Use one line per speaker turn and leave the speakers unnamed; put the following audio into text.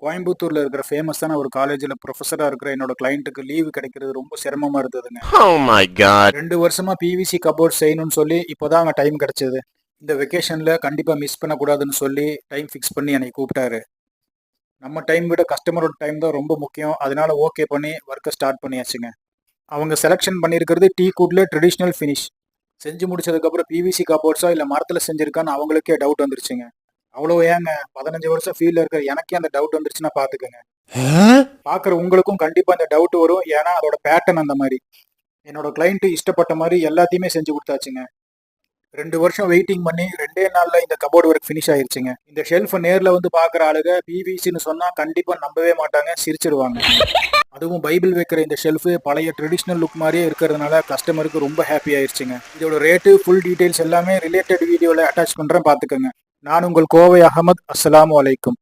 கோயம்புத்தூர்ல இருக்கிற ஃபேமஸான ஒரு காலேஜ்ல ப்ரொஃபஸரா இருக்கிற என்னோட கிளையண்ட்டுக்கு லீவு கிடைக்கிறது ரொம்ப சிரமமா இருந்ததுங்க.
Oh my god.
2 வருஷமா பிவிசி கபோர்ட் செய்யணும்னு சொல்லி இப்போதான் அங்க டைம் கிடைச்சது. இந்த வெக்கேஷன்ல கண்டிப்பா மிஸ் பண்ணக்கூடாதுன்னு சொல்லி டைம் ஃபிக்ஸ் பண்ணி என்னை கூப்பிட்டாரு. நம்ம டைம் விட கஸ்டமரோட டைம் தான் ரொம்ப முக்கியம். அதனால ஓகே பண்ணி ஒர்க்கை ஸ்டார்ட் பண்ணியாச்சுங்க. அவங்க செலக்ஷன் பண்ணியிருக்கிறது டீக்வுட்ல ட்ரெடிஷ்னல் ஃபினிஷ். செஞ்சு முடிச்சதுக்கப்புறம் பிவிசி கபோர்ட்ஸா இல்லை மரத்தில் செஞ்சிருக்கான்னு அவங்களுக்கே டவுட் வந்துருச்சுங்க. அவ்வளோ ஏங்க 15 வருஷம் ஃபீல்டில் இருக்கிற எனக்கே அந்த டவுட் வந்துருச்சுன்னா பார்த்துக்கோங்க. பார்க்குற உங்களுக்கும் கண்டிப்பாக இந்த டவுட் வரும். ஏன்னா அதோட பேட்டர்ன் அந்த மாதிரி. என்னோட கிளைண்ட்டு இஷ்டப்பட்ட மாதிரி எல்லாத்தையுமே செஞ்சு கொடுத்தாச்சுங்க. 2 வருஷம் வெயிட்டிங் பண்ணி 2 நாள்ல இந்த கபோர்டு ஒர்க் ஃபினிஷ் ஆயிருச்சுங்க. இந்த ஷெல்ஃபை நேர்ல வந்து பார்க்குற ஆளுங்க பிவிசின்னு சொன்னா கண்டிப்பா நம்பவே மாட்டாங்க, சிரிச்சிருவாங்க. அதுவும் பைபிள் வைக்கிற இந்த ஷெல்ஃபு பழைய ட்ரெடிஷ்னல் லுக் மாதிரியே இருக்கிறதுனால கஸ்டமருக்கு ரொம்ப ஹாப்பி ஆயிருச்சுங்க. இதோட ரேட்டு, ஃபுல் டீடைல்ஸ் எல்லாமே ரிலேட்டட் வீடியோவில் அட்டாச் பண்ணுறேன், பார்த்துக்கோங்க. நான் உங்கள் கோவை அகமது. அஸ்ஸலாமு அலைக்கும்.